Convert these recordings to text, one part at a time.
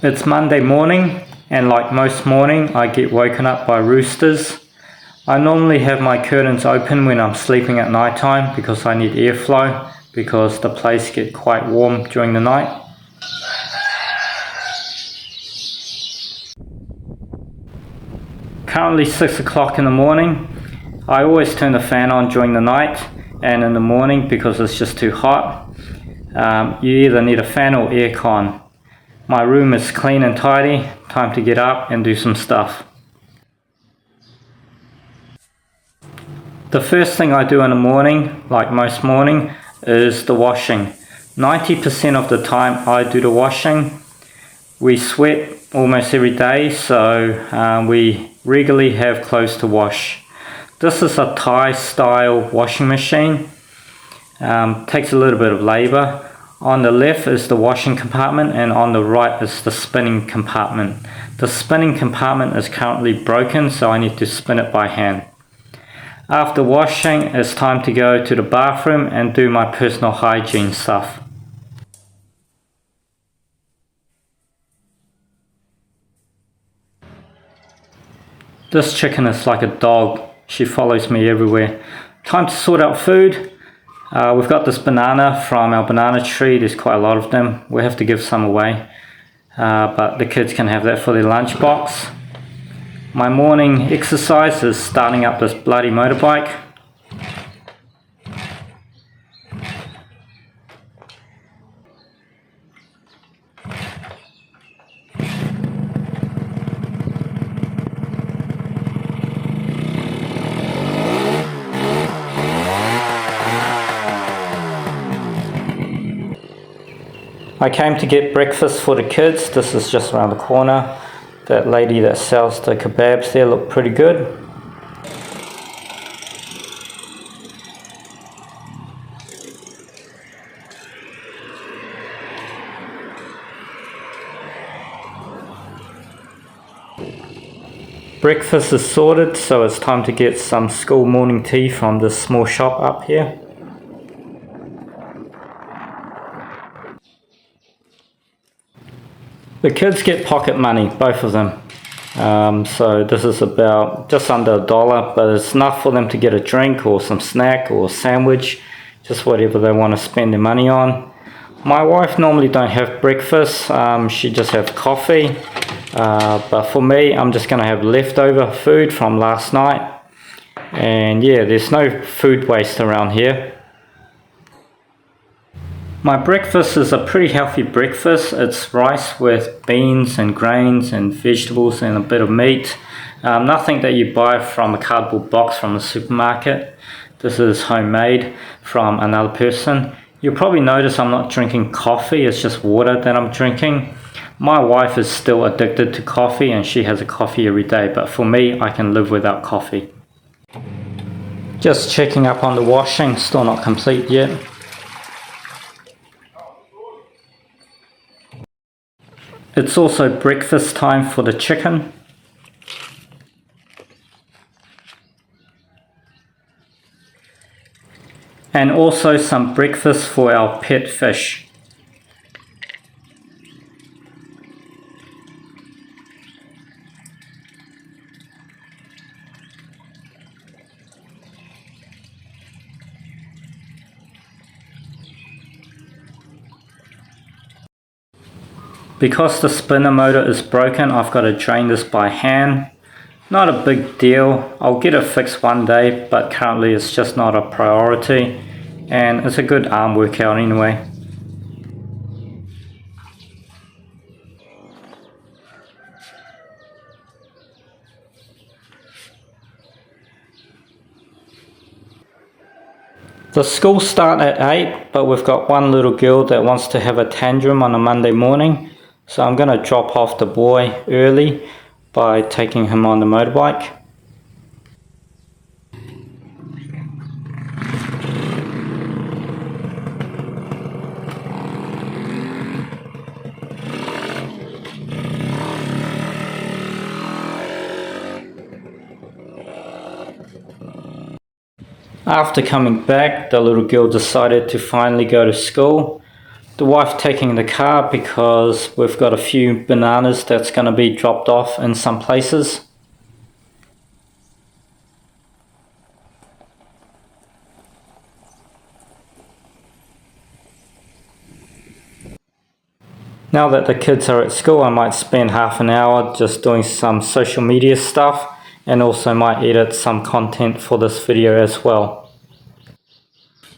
It's Monday morning, and like most morning I get woken up by roosters. I normally have my curtains open when I'm sleeping at night time because I need airflow because the place gets quite warm during the night. Currently 6 o'clock in the morning. I always turn the fan on during the night and in the morning because it's just too hot. You either need a fan or aircon. My room is clean and tidy. Time to get up and do some stuff. The first thing I do in the morning, like most morning, is the washing. 90% of the time I do the washing. We sweat almost every day, so we regularly have clothes to wash. This is a Thai style washing machine. Takes a little bit of labor. On the left is the washing compartment and on the right is the spinning compartment. The spinning compartment is currently broken, so I need to spin it by hand. After washing, it's time to go to the bathroom and do my personal hygiene stuff. This chicken is like a dog. She follows me everywhere. Time to sort out food. We've got this banana from our banana tree. There's quite a lot of them. We have to give some away. But the kids can have that for their lunch box. My morning exercise is starting up this bloody motorbike. I came to get breakfast for the kids. This is just around the corner. That lady that sells the kebabs there look pretty good. Breakfast is sorted, so it's time to get some school morning tea from this small shop up here. The kids get pocket money, both of them. So this is about just under $1, but it's enough for them to get a drink or some snack or sandwich, just whatever they want to spend their money on. My wife normally don't have breakfast, she just has coffee. But for me, I'm just going to have leftover food from last night. And yeah, there's no food waste around here. My breakfast is a pretty healthy breakfast. It's rice with beans and grains and vegetables and a bit of meat. Nothing that you buy from a cardboard box from the supermarket. This is homemade from another person. You'll probably notice I'm not drinking coffee, it's just water that I'm drinking. My wife is still addicted to coffee and she has a coffee every day, but for me, I can live without coffee. Just checking up on the washing, still not complete yet. It's also breakfast time for the chicken. And also some breakfast for our pet fish. Because the spinner motor is broken, I've got to drain this by hand. Not a big deal. I'll get it fixed one day, but currently it's just not a priority. And it's a good arm workout anyway. The school start at 8, but we've got one little girl that wants to have a tantrum on a Monday morning. So I'm going to drop off the boy early by taking him on the motorbike. After coming back, the little girl decided to finally go to school. the wife taking the car because we've got a few bananas that's going to be dropped off in some places. Now that the kids are at school, I might spend half an hour just doing some social media stuff, and also might edit some content for this video as well.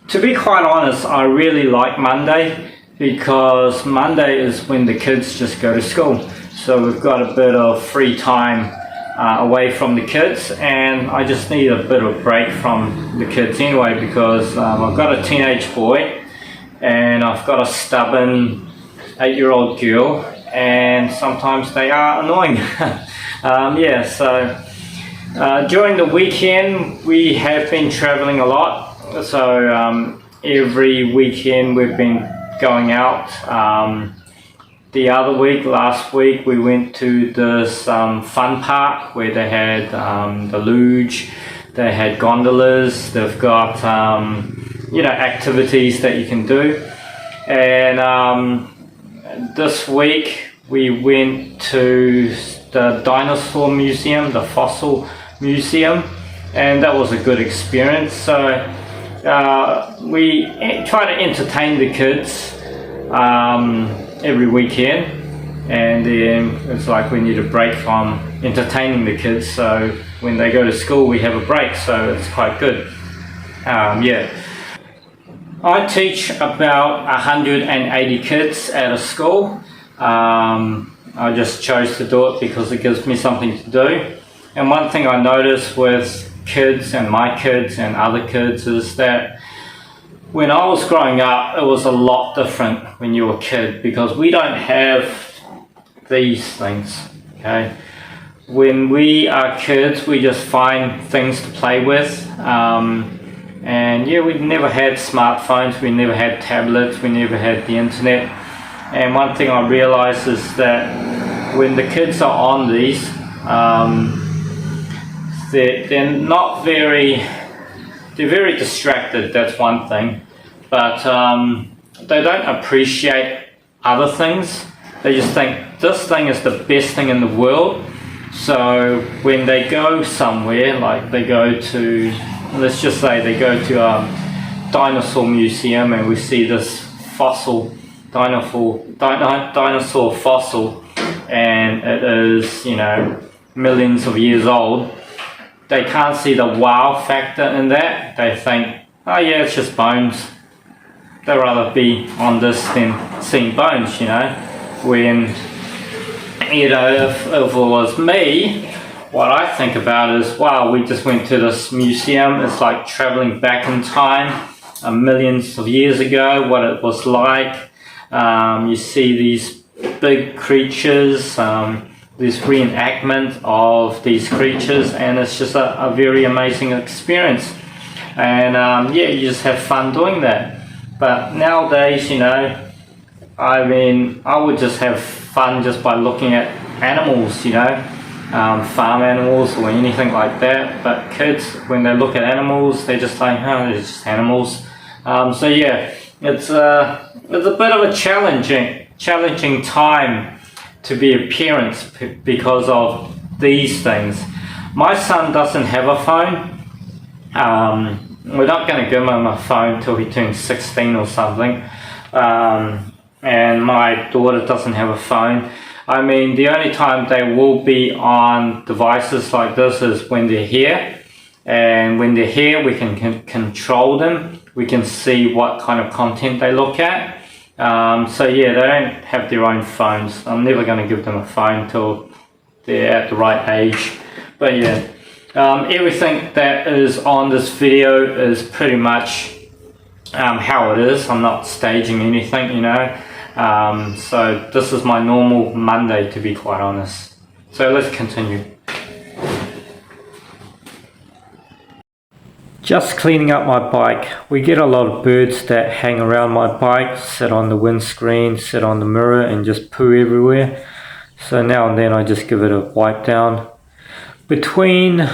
To be quite honest, I really like Monday because Monday is when the kids just go to school. So we've got a bit of free time away from the kids, and I just need a bit of a break from the kids anyway, because I've got a teenage boy and I've got a stubborn 8-year-old girl, and sometimes they are annoying. During the weekend we have been traveling a lot, so every weekend we've been going out. Last week we went to this fun park where they had the luge, they had gondolas, they've got activities that you can do. And this week we went to the dinosaur museum, the fossil museum, and that was a good experience. So we try to entertain the kids every weekend, and then it's like we need a break from entertaining the kids, so when they go to school we have a break, so it's quite good. I teach about 180 kids at a school. I just chose to do it because it gives me something to do. And one thing I noticed with kids and my kids and other kids is that when I was growing up, it was a lot different when you were a kid, because we don't have these things, okay? When we are kids, we just find things to play with. And yeah, we never had smartphones, we never had tablets, we never had the internet. And one thing I realized is that when the kids are on these, they're very distracted, that's one thing. But they don't appreciate other things. They just think this thing is the best thing in the world. So when they go somewhere, like they go to, let's just say they go to a dinosaur museum, and we see this dinosaur fossil, and it is, millions of years old. They can't see the wow factor in that. They think, oh yeah, it's just bones. They'd rather be on this than seeing bones, When, if it was me, what I think about is, wow, we just went to this museum. It's like traveling back in time, millions of years ago, what it was like. You see these big creatures, this reenactment of these creatures, and it's just a very amazing experience. And you just have fun doing that. But nowadays, I would just have fun just by looking at animals, farm animals or anything like that. But kids, when they look at animals, they're just like, oh, they're just animals. It's a bit of a challenging time to be a parent because of these things. My son doesn't have a phone. We're not going to give him a phone till he turns 16 or something. And my daughter doesn't have a phone. The only time they will be on devices like this is when they're here. And when they're here, we can control them. We can see what kind of content they look at. They don't have their own phones. I'm never going to give them a phone till they're at the right age. But yeah, everything that is on this video is pretty much how it is. I'm not staging anything, So this is my normal Monday, to be quite honest. So let's continue. Just cleaning up my bike. We get a lot of birds that hang around my bike, sit on the windscreen, sit on the mirror, and just poo everywhere. So now and then I just give it a wipe down. Between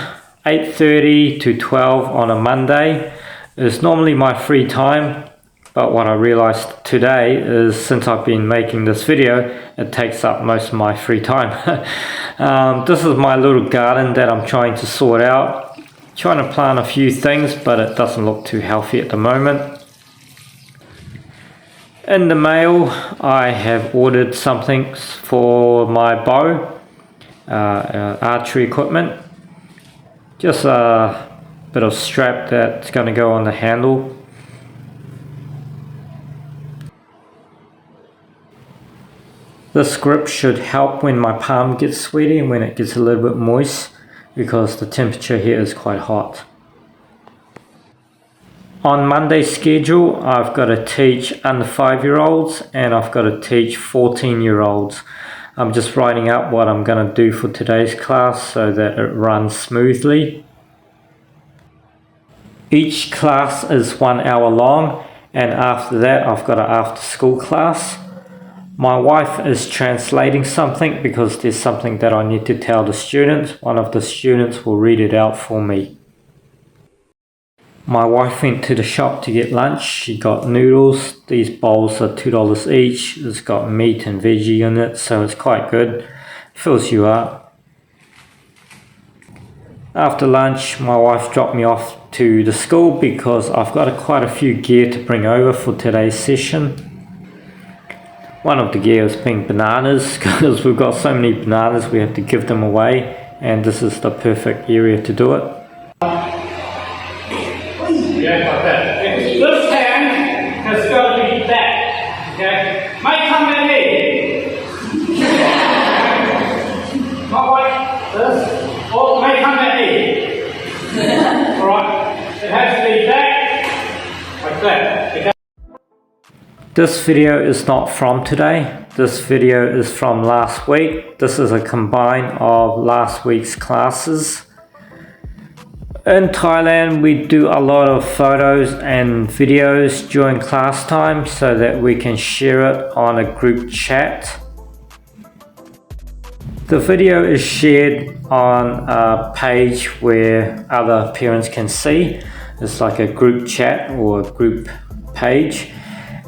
8:30 to 12 on a Monday is normally my free time. But what I realized today is since I've been making this video, it takes up most of my free time. This is my little garden that I'm trying to sort out. Trying to plant a few things, but it doesn't look too healthy at the moment. In the mail, I have ordered something for my bow, archery equipment. Just a bit of strap that's going to go on the handle. This grip should help when my palm gets sweaty and when it gets a little bit moist, because the temperature here is quite hot. On Monday's schedule, I've got to teach under 5-year-olds and I've got to teach 14-year-olds. I'm just writing up what I'm going to do for today's class so that it runs smoothly. Each class is 1 hour long, and after that I've got an after-school class. My wife is translating something because there's something that I need to tell the students. One of the students will read it out for me. My wife went to the shop to get lunch. She got noodles. These bowls are $2 each. It's got meat and veggie in it, so it's quite good. Fills you up. After lunch, my wife dropped me off to the school because I've got quite a few gear to bring over for today's session. One of the gear is being bananas, because we've got so many bananas we have to give them away, and this is the perfect area to do it. This hand has got to be back, okay? Might come at me. Not like this, or may come at me. Alright, it has to be back, like that. Okay? This video is not from today. This video is from last week. This is a combine of last week's classes. In Thailand, we do a lot of photos and videos during class time so that we can share it on a group chat. The video is shared on a page where other parents can see. It's like a group chat or a group page.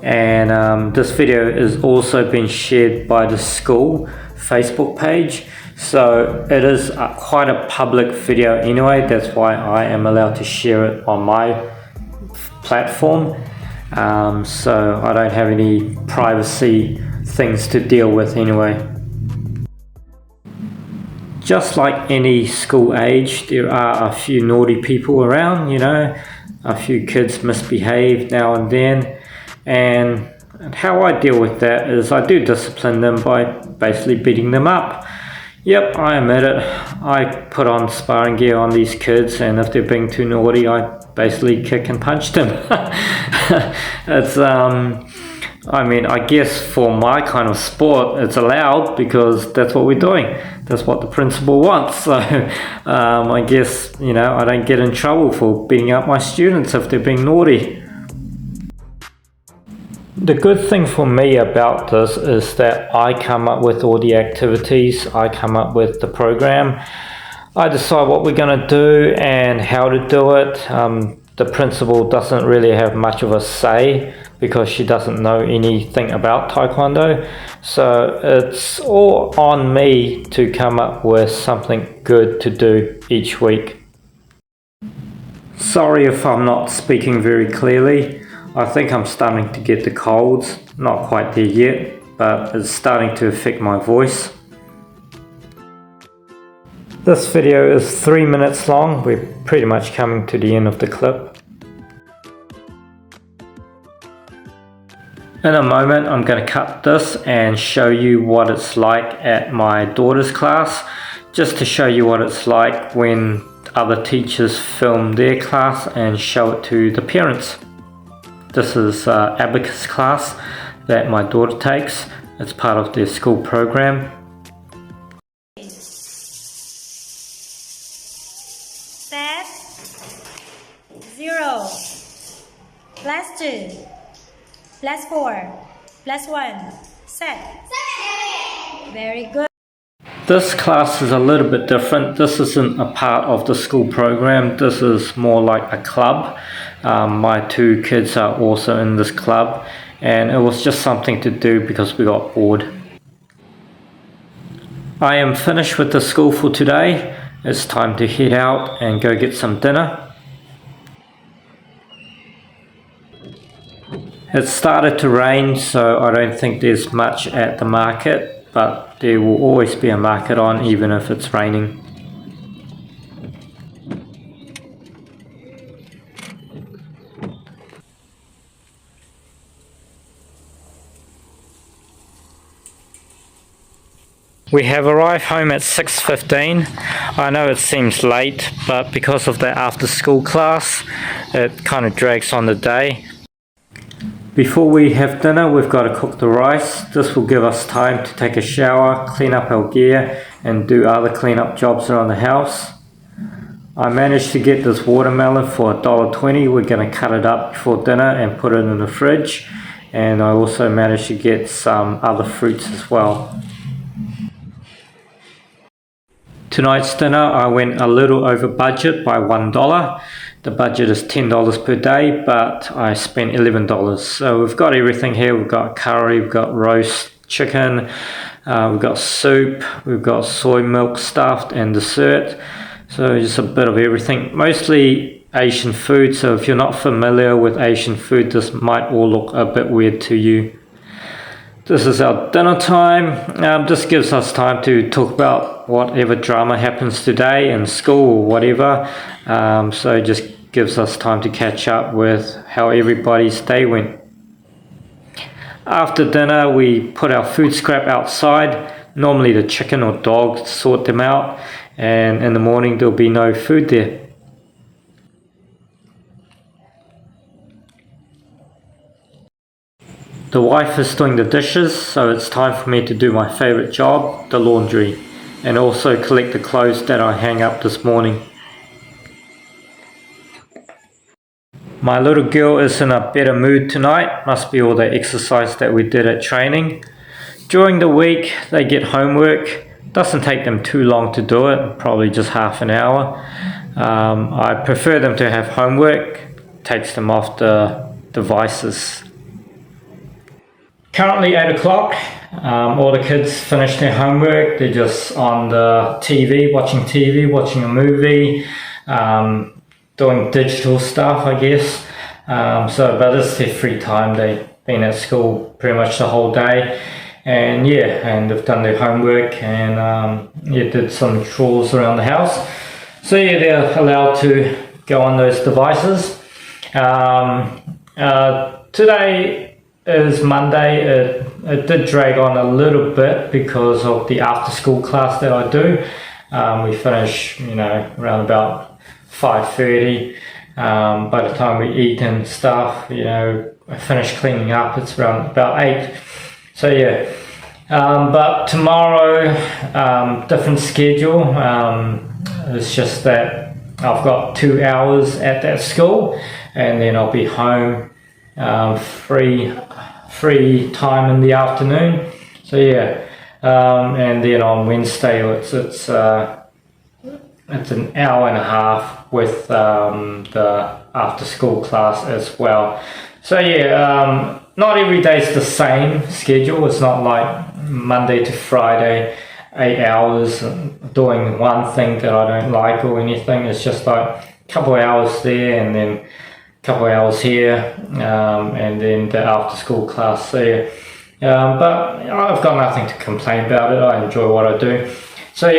And this video is also been shared by the school Facebook page. So it is quite a public video anyway. That's why I am allowed to share it on my platform. So I don't have any privacy things to deal with anyway. Just like any school age, there are a few naughty people around, you know. A few kids misbehave now and then. And how I deal with that is I do discipline them by basically beating them up. Yep, I admit it. I put on sparring gear on these kids, and if they're being too naughty, I basically kick and punch them. It's I mean, I guess for my kind of sport, it's allowed because that's what we're doing. That's what the principal wants. So I guess, you know, I don't get in trouble for beating up my students if they're being naughty. The good thing for me about this is that I come up with all the activities, I come up with the program, I decide what we're going to do and how to do it. The principal doesn't really have much of a say because she doesn't know anything about Taekwondo, so it's all on me to come up with something good to do each week. Sorry if I'm not speaking very clearly. I think I'm starting to get the colds, not quite there yet, but it's starting to affect my voice. This video is 3 minutes long. We're pretty much coming to the end of the clip. In a moment, I'm going to cut this and show you what it's like at my daughter's class, just to show you what it's like when other teachers film their class and show it to the parents. This is abacus class that my daughter takes. It's part of their school program. Set 0 +2 +4 +1 set. Very good. This class is a little bit different. This isn't a part of the school program. This is more like a club. My 2 kids are also in this club, and it was just something to do because we got bored. I am finished with the school for today. It's time to head out and go get some dinner. It started to rain, so I don't think there's much at the market, but there will always be a market on even if it's raining. We have arrived home at 6:15. I know it seems late, but because of the after school class, it kind of drags on the day. Before we have dinner, we've got to cook the rice. This will give us time to take a shower, clean up our gear, and do other cleanup jobs around the house. I managed to get this watermelon for $1.20. We're going to cut it up before dinner and put it in the fridge. And I also managed to get some other fruits as well. Tonight's dinner, I went a little over budget by $1. The budget is $10 per day, but I spent $11. So we've got everything here. We've got curry, we've got roast chicken, we've got soup, we've got soy milk stuffed and dessert. So just a bit of everything. Mostly Asian food. So if you're not familiar with Asian food, this might all look a bit weird to you. This is our dinner time. This gives us time to talk about whatever drama happens today in school or whatever. So it just gives us time to catch up with how everybody's day went. After dinner, we put our food scrap outside. Normally the chicken or dog sort them out, and in the morning there'll be no food there. The wife is doing the dishes, so it's time for me to do my favorite job, the laundry, and also collect the clothes that I hang up this morning. My little girl is in a better mood tonight, must be all the exercise that we did at training. During the week they get homework, doesn't take them too long to do it, probably just half an hour. I prefer them to have homework, takes them off the devices. Currently 8 o'clock, all the kids finished their homework. They're just on the TV, watching a movie, doing digital stuff, I guess. But it's their free time. They've been at school pretty much the whole day. And and they've done their homework and did some chores around the house. So they're allowed to go on those devices. Today is Monday. It did drag on a little bit because of the after school class that I do. We finish, around about 5:30. By the time we eat and stuff, I finish cleaning up, it's around about 8. So but tomorrow, different schedule. It's just that I've got 2 hours at that school, and then I'll be home, free time in the afternoon. So and then on Wednesday it's an hour and a half with the after school class as well. So not every day is the same schedule. It's not like Monday to Friday, 8 hours doing one thing that I don't like or anything. It's just like a couple of hours there and then a couple of hours here, and then the after school class there. But I've got nothing to complain about it. I enjoy what I do. So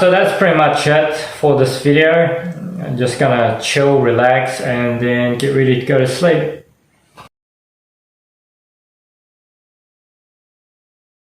so that's pretty much it for this video. I'm just gonna chill, relax, and then get ready to go to sleep.